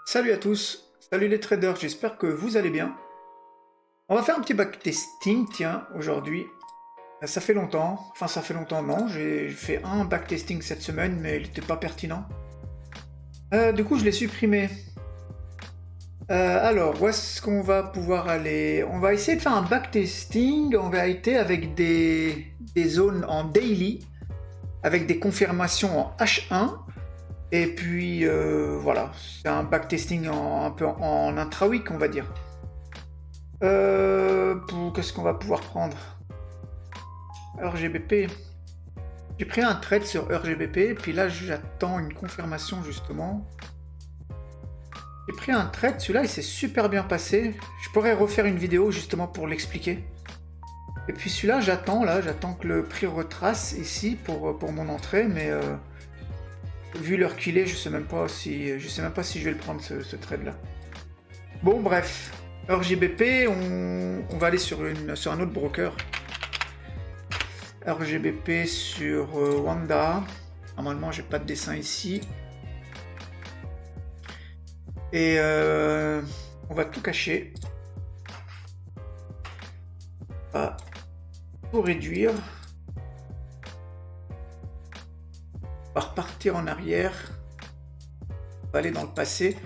Salut à tous, salut les traders, j'espère que vous allez bien. On va faire un petit backtesting, tiens, aujourd'hui. Ça fait longtemps, enfin ça fait longtemps non, j'ai fait un backtesting cette semaine, mais il n'était pas pertinent. Du coup, je l'ai supprimé. Alors, où est-ce qu'on va pouvoir aller? On va essayer de faire un backtesting en vérité avec des zones en daily, avec des confirmations en H1. Et puis voilà, c'est un backtesting un peu en intra-week, on va dire. Qu'est-ce qu'on va pouvoir prendre? RGBP. J'ai pris un trade sur RGBP, et puis là j'attends une confirmation justement. J'ai pris un trade, celui-là il s'est super bien passé. Je pourrais refaire une vidéo justement pour l'expliquer. Et puis celui-là j'attends que le prix retrace ici pour mon entrée, mais vu l'heure qu'il est, je sais même pas si je vais le prendre ce trade là. Bon bref, RGBP, on va aller sur un autre broker. RGBP sur Wanda. Normalement, j'ai pas de dessin ici. Et on va tout cacher. On va tout réduire. On va repartir en arrière. On va aller dans le passé.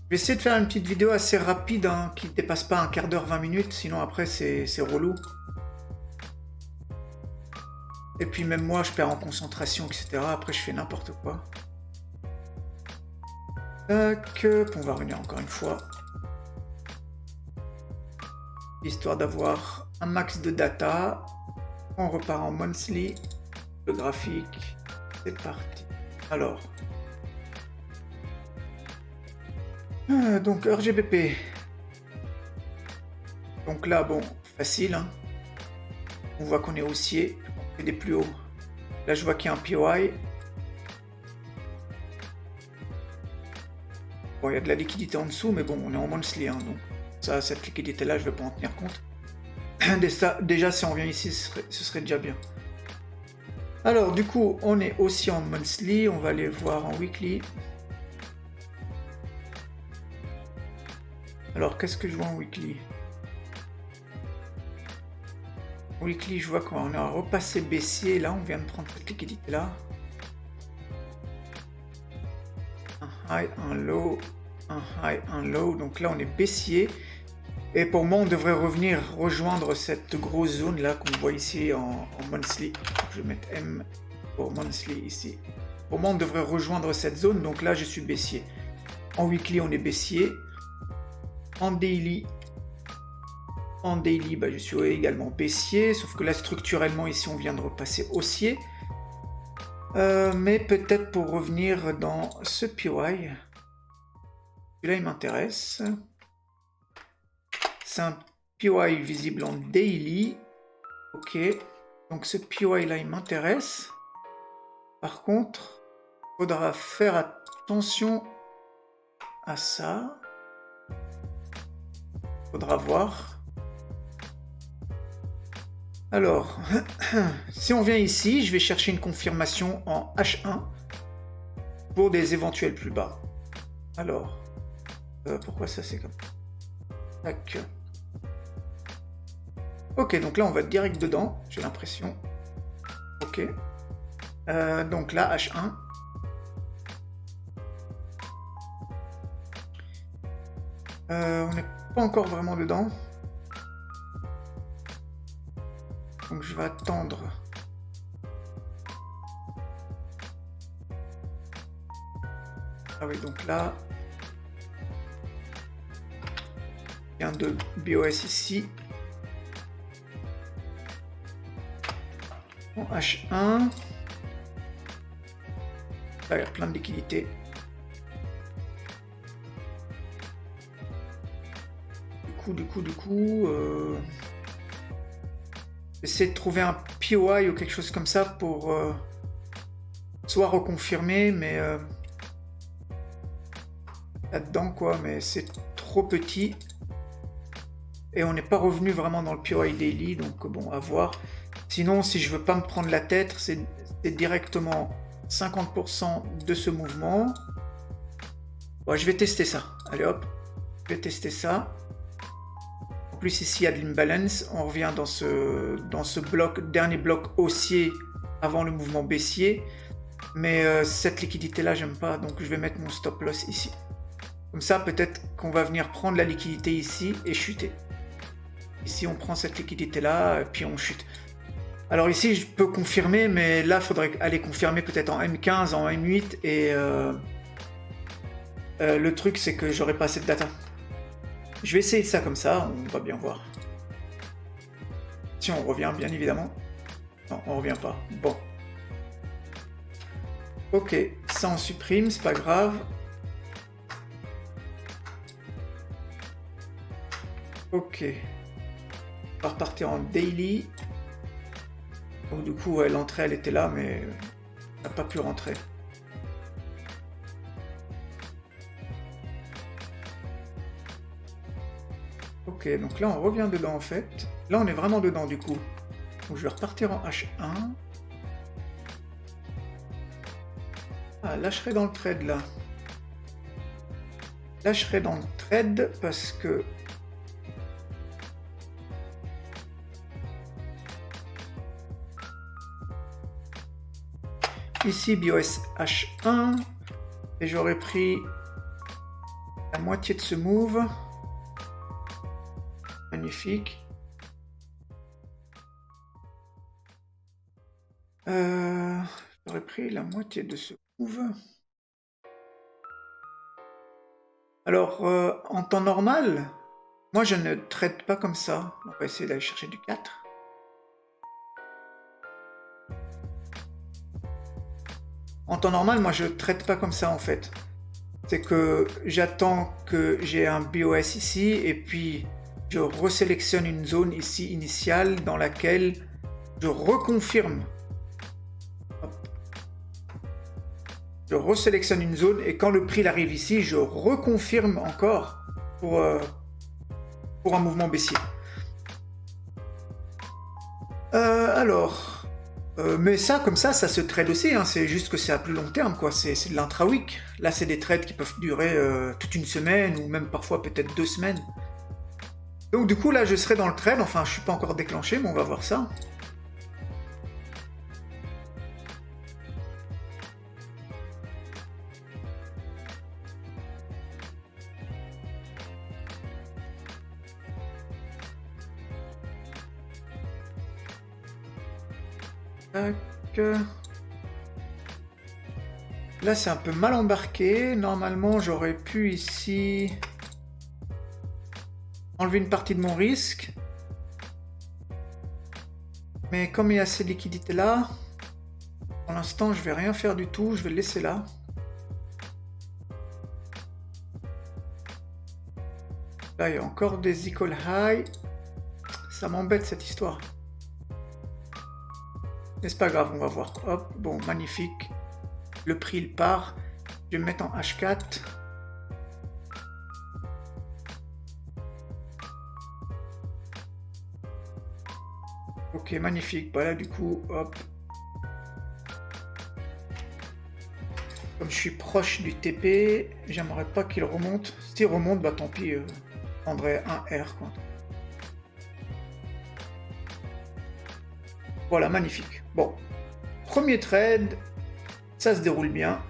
Je vais essayer de faire une petite vidéo assez rapide, hein, qui ne dépasse pas un quart d'heure, 20 minutes. Sinon, après, c'est relou. Et puis même moi, je perds en concentration, etc. Après, je fais n'importe quoi. Tac, on va revenir encore une fois. Histoire d'avoir un max de data. On repart en monthly. Le graphique, c'est parti. Alors. Donc, RGBP. Donc là, bon, facile, hein. On voit qu'on est haussier. Des plus hauts. Là, je vois qu'il y a un POI. Bon, il y a de la liquidité en dessous, mais bon, on est en monthly, hein, donc ça, cette liquidité-là, je ne vais pas en tenir compte. Déjà, si on vient ici, ce serait déjà bien. Alors, du coup, on est aussi en monthly. On va aller voir en weekly. Alors, qu'est-ce que je vois en weekly? Weekly, je vois qu'on a repassé baissier. Là, on vient de prendre cette liquidité-là. Un high, un low, un high, un low. Donc là, on est baissier. Et pour moi, on devrait revenir rejoindre cette grosse zone-là qu'on voit ici en monthly. Je vais mettre M pour monthly ici. Pour moi, on devrait rejoindre cette zone. Donc là, je suis baissier. En weekly, on est baissier. En daily, bah, je suis également baissier, sauf que là, structurellement, ici, on vient de repasser haussier. Mais peut-être pour revenir dans ce POI. Celui-là, il m'intéresse. C'est un POI visible en daily. Ok. Donc, ce POI-là, il m'intéresse. Par contre, il faudra faire attention à ça. Il faudra voir. Alors, si on vient ici, je vais chercher une confirmation en H1 pour des éventuels plus bas. Alors, pourquoi ça c'est comme ça? Tac. Ok, donc là on va direct dedans, j'ai l'impression. Ok. Donc là, H1. On n'est pas encore vraiment dedans. Donc je vais attendre. Ah oui, donc là, il y a un de BOS ici. En H1. Là, il y a plein de liquidités. Du coup, essayer de trouver un POI ou quelque chose comme ça pour soit reconfirmer, mais là-dedans quoi, mais c'est trop petit et on n'est pas revenu vraiment dans le POI daily, donc bon, à voir. Sinon, si je veux pas me prendre la tête, c'est directement 50% de ce mouvement. Bon, je vais tester ça. Allez hop, je vais tester ça. En plus ici il y a de l'imbalance. On revient dans ce bloc, dernier bloc haussier avant le mouvement baissier. Mais cette liquidité là j'aime pas, donc je vais mettre mon stop loss ici. Comme ça peut-être qu'on va venir prendre la liquidité ici et chuter. Ici on prend cette liquidité là puis on chute. Alors ici je peux confirmer, mais là il faudrait aller confirmer peut-être en M15, en M8 et le truc c'est que j'aurai pas assez de data. Je vais essayer ça comme ça, on va bien voir. Si on revient bien évidemment. Non, on revient pas. Bon. Ok, ça on supprime, c'est pas grave. Ok. On va repartir en daily. Donc du coup, ouais, l'entrée elle était là, mais on n'a pas pu rentrer. Ok, donc là on revient dedans en fait. Là on est vraiment dedans du coup. Donc je vais repartir en H1. Ah, là je serai dans le trade là. Là je serai dans le trade parce que... Ici BOS H1. Et j'aurais pris la moitié de ce move. Magnifique. J'aurais pris la moitié de ce move. Alors, en temps normal, moi je ne traite pas comme ça. On va essayer d'aller chercher du 4. En temps normal, moi je traite pas comme ça en fait. C'est que j'attends que j'ai un BOS ici et puis je resélectionne une zone ici initiale dans laquelle je reconfirme. Je resélectionne une zone et quand le prix arrive ici, je reconfirme encore pour un mouvement baissier. Mais ça, comme ça se trade aussi, hein. C'est juste que c'est à plus long terme, quoi. C'est de l'intra-week. Là, c'est des trades qui peuvent durer toute une semaine ou même parfois peut-être 2 semaines. Donc du coup, là, je serai dans le trade. Enfin, je suis pas encore déclenché, mais on va voir ça. Tac. Là, c'est un peu mal embarqué. Normalement, j'aurais pu ici enlever une partie de mon risque. Mais comme il y a ces liquidités là, pour l'instant, je vais rien faire du tout. Je vais le laisser là. Là, il y a encore des equal high. Ça m'embête cette histoire. Mais c'est pas grave, on va voir. Hop, bon, magnifique. Le prix, il part. Je vais me mettre en H4. Ok, magnifique. Voilà, du coup, hop. Comme je suis proche du TP, j'aimerais pas qu'il remonte. S'il remonte, bah tant pis, je prendrai un R, quoi. Voilà, magnifique. Bon, premier trade, ça se déroule bien.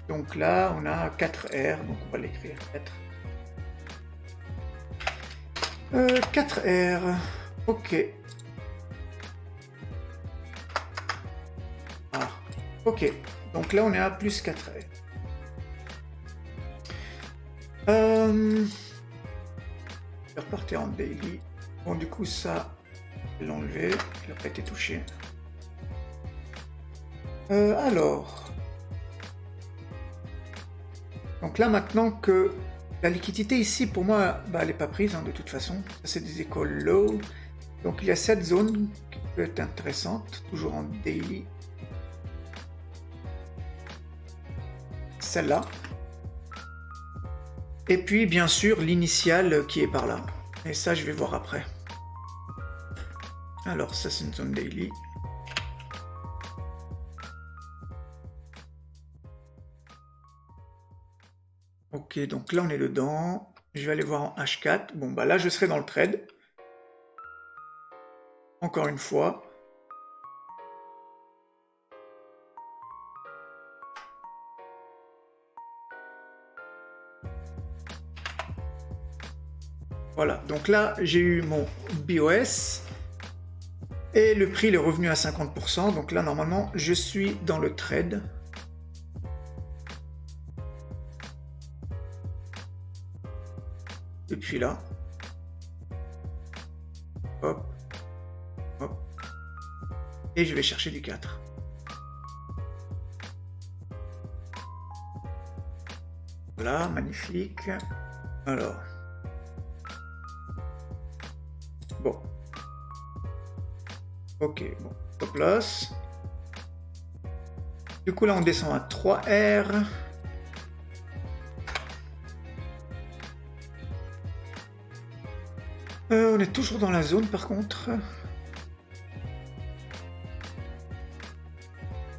Donc là, on a 4R, donc on va l'écrire 4. 4R, ok. Ah, ok. Donc là, on est à plus 4R. Je vais repartir en daily. Bon, du coup, ça... l'enlever, il n'a pas été touché. Alors, donc là maintenant que la liquidité ici pour moi, bah, elle n'est pas prise hein, de toute façon. C'est des écoles low. Donc il y a cette zone qui peut être intéressante, toujours en daily. Celle-là. Et puis bien sûr l'initiale qui est par là. Et ça je vais voir après. Alors ça c'est une zone daily. Ok, donc là on est dedans. Je vais aller voir en H4. Bon, bah là je serai dans le trade. Encore une fois. Voilà, donc là j'ai eu mon BOS. Et le prix il est revenu à 50%. Donc là normalement je suis dans le trade. Depuis là. Hop. Hop. Et je vais chercher du 4. Voilà, magnifique. Alors. Bon. Ok, bon. Stop loss. Du coup là on descend à 3R. On est toujours dans la zone par contre.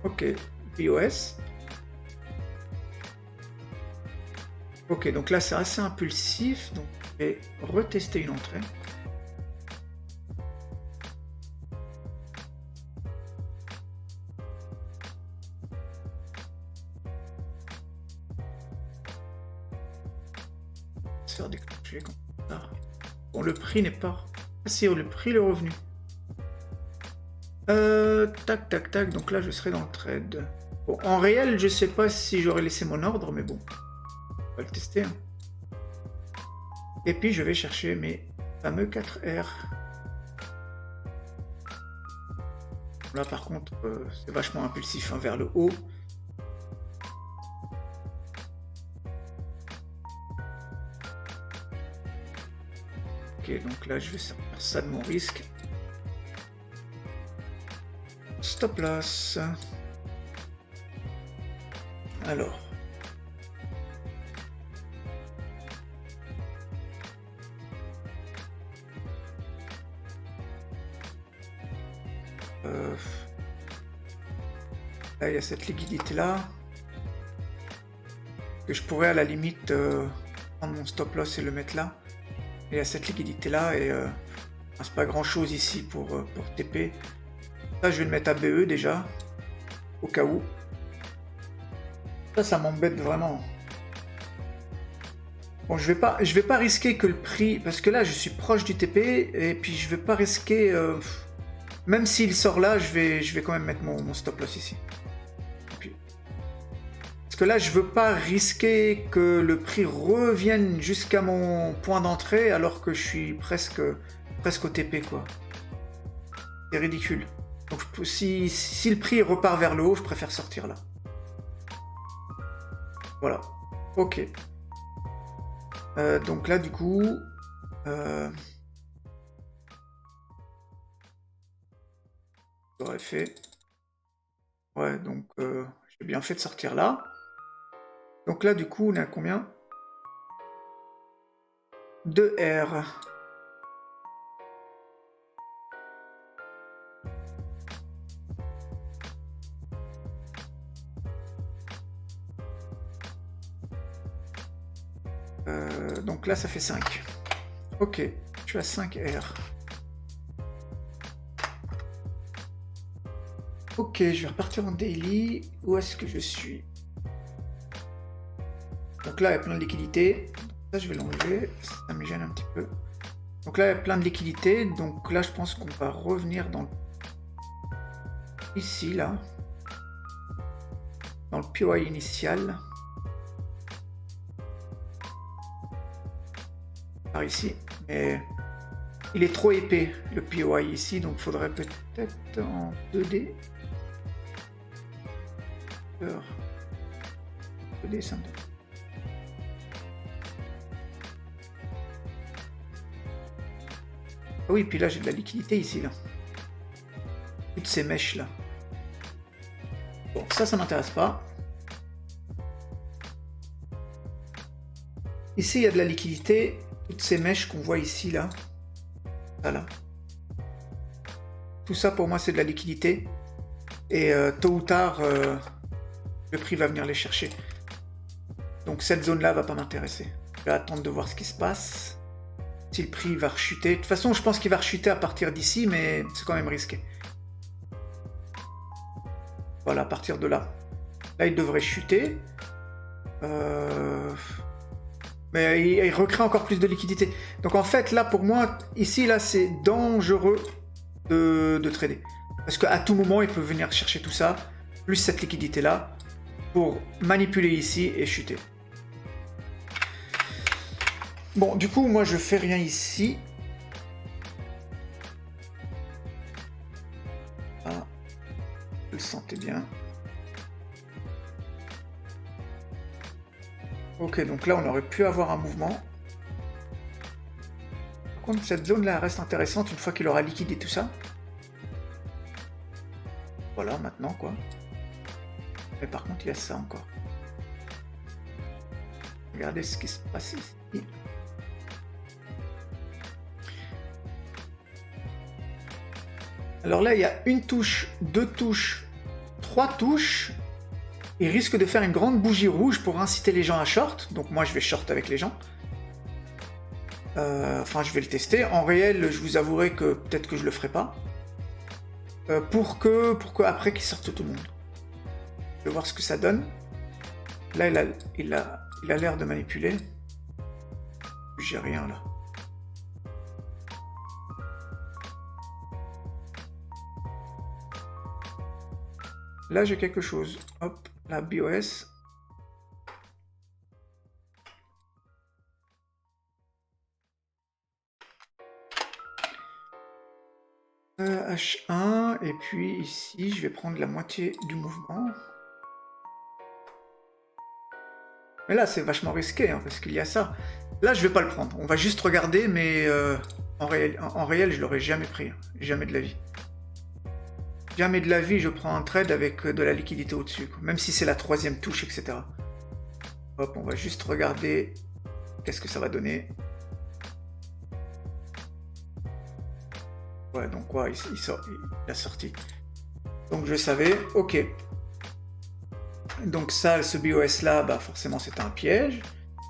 Ok, BOS. Ok, donc là c'est assez impulsif, donc je vais retester une entrée. Se faire déclencher comme ça. Bon, le prix n'est pas... Ah si, le prix, le revenu. Tac, tac, tac. Donc là, je serai dans le trade. Bon, en réel, je sais pas si j'aurais laissé mon ordre, mais bon. On va le tester. Hein. Et puis, je vais chercher mes fameux 4R. Là, par contre, c'est vachement impulsif hein, vers le haut. Ok, donc là, je vais faire ça de mon risque. Stop loss. Alors. Là, il y a cette liquidité-là. Que je pourrais à la limite prendre mon stop loss et le mettre là. Et il y a cette liquidité-là et c'est pas grand-chose ici pour TP. Ça, je vais le mettre à BE déjà, au cas où. Ça m'embête vraiment. Bon, je vais pas risquer que le prix... Parce que là, je suis proche du TP, et puis je vais pas risquer... même s'il sort là, je vais quand même mettre mon stop loss ici. Parce que là, je veux pas risquer que le prix revienne jusqu'à mon point d'entrée, alors que je suis presque au TP, quoi. C'est ridicule. Donc si le prix repart vers le haut, je préfère sortir là. Voilà. Ok. Donc là, du coup... j'aurais fait... Ouais, donc j'ai bien fait de sortir là. Donc là, du coup, on a combien? 2R. Donc là, ça fait 5. Ok, je suis à 5R. Ok, je vais repartir en daily. Où est-ce que je suis? Donc là, il y a plein de liquidités. Ça, je vais l'enlever. Ça me gêne un petit peu. Donc là, il y a plein de liquidités. Donc là, je pense qu'on va revenir dans... Ici, là. Dans le POI initial. Par ici. Mais il est trop épais, le POI ici. Donc il faudrait peut-être en 2D. 2D, ça me donne. Ah oui, puis là j'ai de la liquidité ici, là. Toutes ces mèches là. Bon, ça m'intéresse pas. Ici, il y a de la liquidité. Toutes ces mèches qu'on voit ici, là. Voilà. Tout ça, pour moi, c'est de la liquidité. Et tôt ou tard, le prix va venir les chercher. Donc cette zone-là va pas m'intéresser. Je vais attendre de voir ce qui se passe. Si le prix va rechuter. De toute façon, je pense qu'il va rechuter à partir d'ici, mais c'est quand même risqué. Voilà, à partir de là. Là, il devrait chuter. Mais il recrée encore plus de liquidité. Donc en fait, là, pour moi, ici, là, c'est dangereux de trader. Parce qu'à tout moment, il peut venir chercher tout ça, plus cette liquidité-là, pour manipuler ici et chuter. Bon, du coup, moi, je fais rien ici. Ah, vous le sentez bien. Ok, donc là, on aurait pu avoir un mouvement. Par contre, cette zone-là reste intéressante une fois qu'il aura liquidé tout ça. Voilà, maintenant, quoi. Mais par contre, il y a ça encore. Regardez ce qui se passe ici. Alors là, il y a une touche, deux touches, trois touches. Il risque de faire une grande bougie rouge pour inciter les gens à short. Donc moi, je vais short avec les gens. Enfin, je vais le tester. En réel, je vous avouerai que peut-être que je le ferai pas. Pour que après qu'il sorte tout le monde. Je vais voir ce que ça donne. Là, il a l'air de manipuler. J'ai rien là. Là, j'ai quelque chose. Hop, la BOS. H1, et puis ici, je vais prendre la moitié du mouvement. Mais là, c'est vachement risqué, hein, parce qu'il y a ça. Là, je vais pas le prendre. On va juste regarder, mais en réel, je l'aurais jamais pris. Hein. Jamais de la vie. Jamais de la vie, je prends un trade avec de la liquidité au-dessus. Même si c'est la troisième touche, etc. Hop, on va juste regarder qu'est-ce que ça va donner. Ouais, donc quoi, il a sorti. Donc je savais, ok. Donc ça, ce BOS là, bah forcément c'était un piège.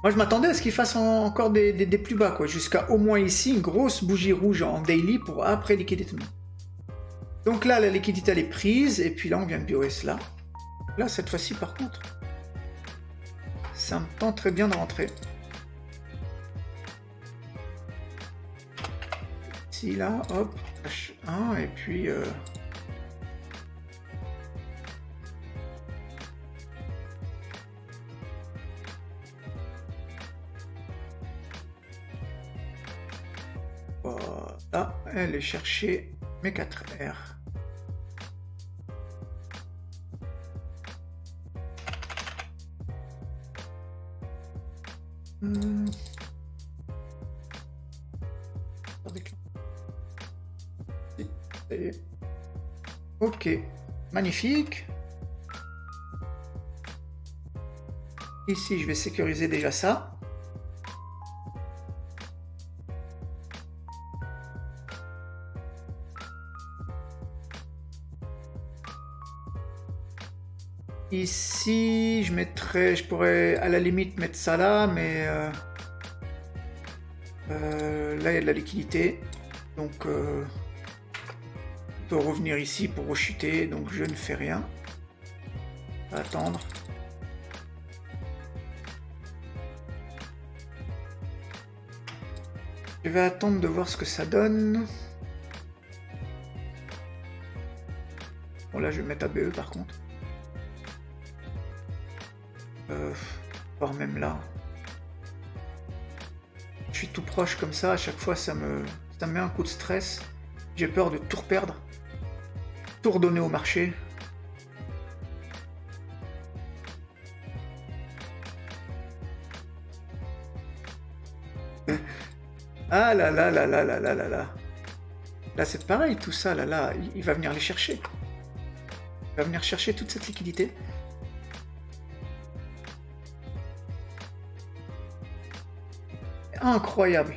Moi je m'attendais à ce qu'il fasse encore des plus bas, quoi. Jusqu'à au moins ici, une grosse bougie rouge en daily pour après liquider tout le monde. Donc là, la liquidité elle est prise, et puis là on vient de BOS là. Là, cette fois-ci par contre, ça me tente très bien de rentrer. Ici, là, hop, H1, et puis... Voilà, elle est chercher mes 4 R. Ok, magnifique. Ici, je vais sécuriser déjà ça. Ici, je pourrais à la limite mettre ça là, mais là il y a de la liquidité, donc on peut revenir ici pour rechuter, donc je ne fais rien. On va attendre. Je vais attendre de voir ce que ça donne. Bon là je vais mettre ABE par contre. Voire même là. Je suis tout proche comme ça, à chaque fois ça me met un coup de stress. J'ai peur de tout reperdre. Tout redonner au marché. Ah là là là là là là là là. Là c'est pareil tout ça, là, il va venir les chercher. Il va venir chercher toute cette liquidité. Incroyable.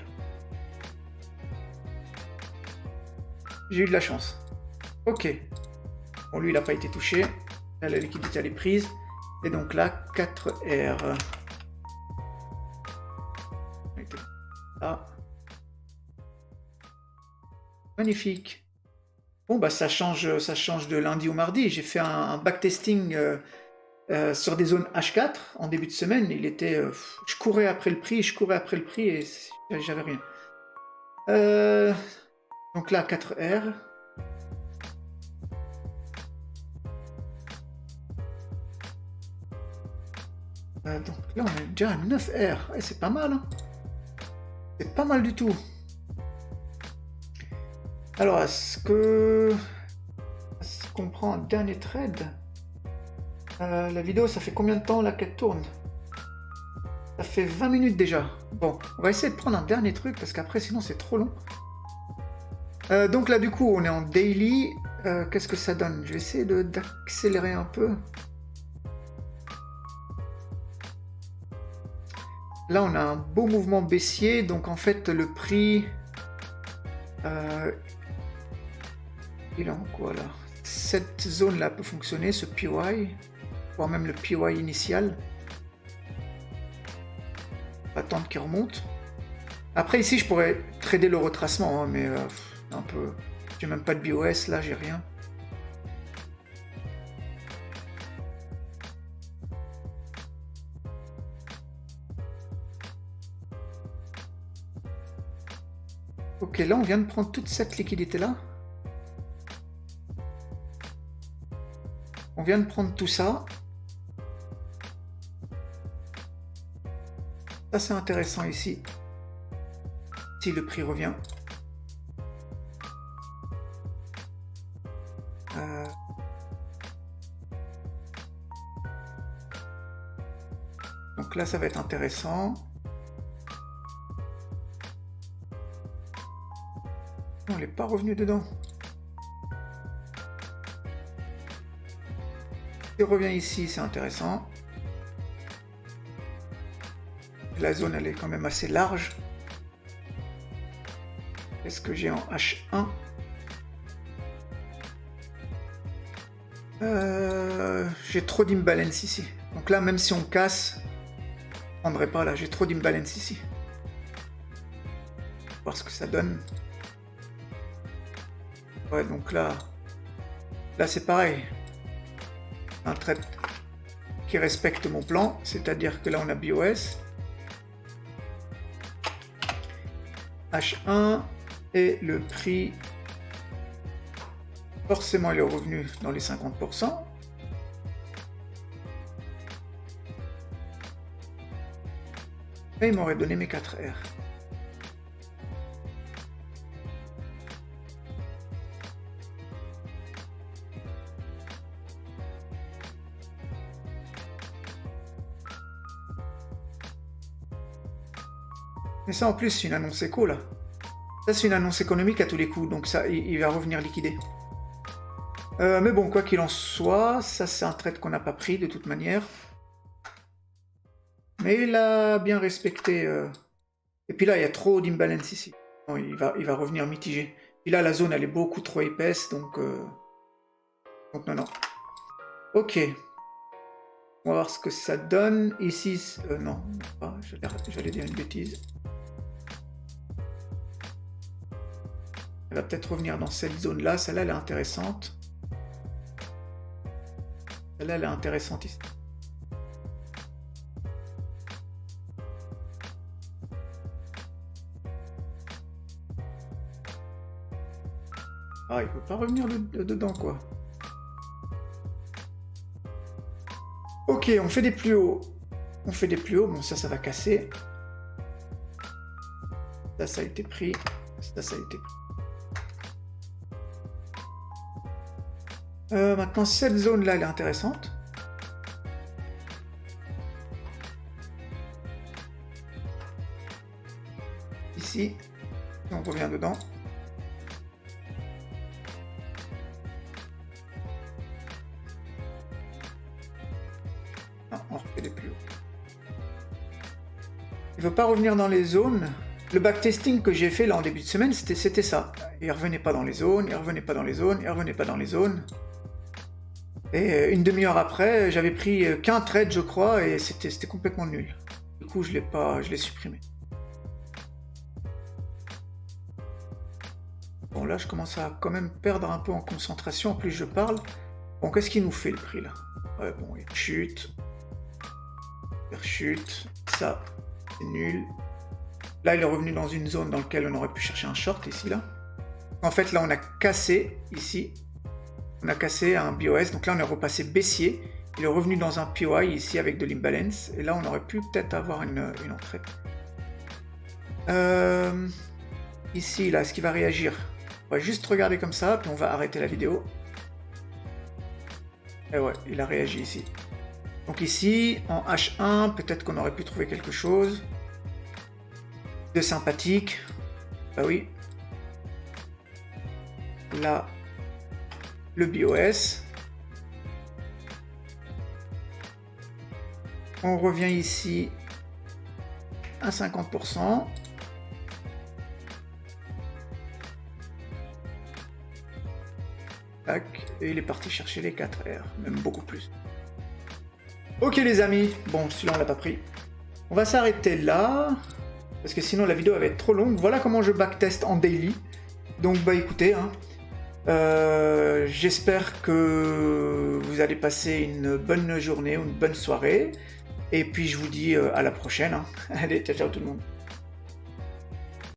J'ai eu de la chance. Ok. Bon, lui, il n'a pas été touché. Là, la liquidité, elle est prise. Et donc là, 4 R. Ah. Magnifique. Bon, bah ça change de lundi au mardi. J'ai fait un backtesting sur des zones H4 en début de semaine. Il était, je courais après le prix et j'avais rien. Donc là, 4R. Donc là, on est déjà à 9R. Ouais, c'est pas mal, hein. C'est pas mal du tout. Alors, est-ce qu'on prend un dernier trade? La vidéo, ça fait combien de temps là qu'elle tourne? Ça fait 20 minutes déjà. Bon, on va essayer de prendre un dernier truc parce qu'après, sinon, c'est trop long. Donc là, du coup, on est en daily. Qu'est-ce que ça donne? Je vais essayer d'accélérer un peu. Là, on a un beau mouvement baissier. Donc, en fait, le prix... il est en quoi, là? Cette zone-là peut fonctionner, ce PY. Voire même le PY initial. On va attendre qu'il remonte. Après, ici, je pourrais trader le retracement, hein, mais un peu... J'ai même pas de BOS, là, j'ai rien. Ok, là, on vient de prendre toute cette liquidité-là. On vient de prendre tout ça. Ça, c'est intéressant ici. Si le prix revient. Donc là, ça va être intéressant. On n'est pas revenu dedans. Si on revient ici, c'est intéressant. La zone, elle est quand même assez large. Qu'est-ce que j'ai en H1? J'ai trop d'imbalance ici. Donc là, même si on casse, je prendrai pas là. J'ai trop d'imbalance ici. Voir ce que ça donne. Ouais, donc là c'est pareil. Un trade qui respecte mon plan, c'est-à-dire que là on a BOS. H1 et le prix, forcément il est revenu dans les 50%. Et il m'aurait donné mes 4R. Mais ça en plus c'est une annonce éco là. Ça c'est une annonce économique à tous les coups, donc ça il va revenir liquider. Mais bon, quoi qu'il en soit, ça c'est un trade qu'on n'a pas pris de toute manière. Mais il a bien respecté. Et puis là il y a trop d'imbalance ici. Non, il va revenir mitigé. Et là la zone elle est beaucoup trop épaisse, donc non. Ok. On va voir ce que ça donne. Ici, non, j'allais dire une bêtise. Elle va peut-être revenir dans cette zone-là. Celle-là, elle est intéressante. Celle-là, elle est intéressante ici. Ah, il peut pas revenir dedans, quoi. Ok, on fait des plus hauts. On fait des plus hauts. Bon, ça va casser. Ça a été pris. Ça a été pris. Maintenant, cette zone-là, elle est intéressante. Ici, on revient dedans. Non, on refait des plus hauts. Il ne veut pas revenir dans les zones. Le backtesting que j'ai fait là en début de semaine, c'était ça. Il ne revenait pas dans les zones, il ne revenait pas dans les zones, il ne revenait pas dans les zones. Et une demi-heure après, j'avais pris qu'un trade, je crois, et c'était complètement nul. Du coup, je l'ai supprimé. Bon, là, je commence à quand même perdre un peu en concentration. En plus, je parle. Bon, qu'est-ce qu'il nous fait, le prix, là? Ouais, bon, il chute. Il chute. Ça, c'est nul. Là, il est revenu dans une zone dans laquelle on aurait pu chercher un short, ici, là. En fait, là, on a cassé, ici. On a cassé un BOS. Donc là, on est repassé baissier. Il est revenu dans un POI, ici, avec de l'imbalance. Et là, on aurait pu peut-être avoir une entrée. Ici, là, est-ce qu'il va réagir? On va juste regarder comme ça, puis on va arrêter la vidéo. Et ouais, il a réagi ici. Donc ici, en H1, peut-être qu'on aurait pu trouver quelque chose de sympathique. Bah oui. Là, le BOS. On revient ici à 50%. Tac, et il est parti chercher les 4R, même beaucoup plus. Ok les amis, bon celui-là on l'a pas pris. On va s'arrêter là, parce que sinon la vidéo va être trop longue. Voilà comment je backtest en daily. Donc bah écoutez, hein, j'espère que vous allez passer une bonne journée ou une bonne soirée. Et puis je vous dis à la prochaine. Hein. Allez, ciao ciao tout le monde.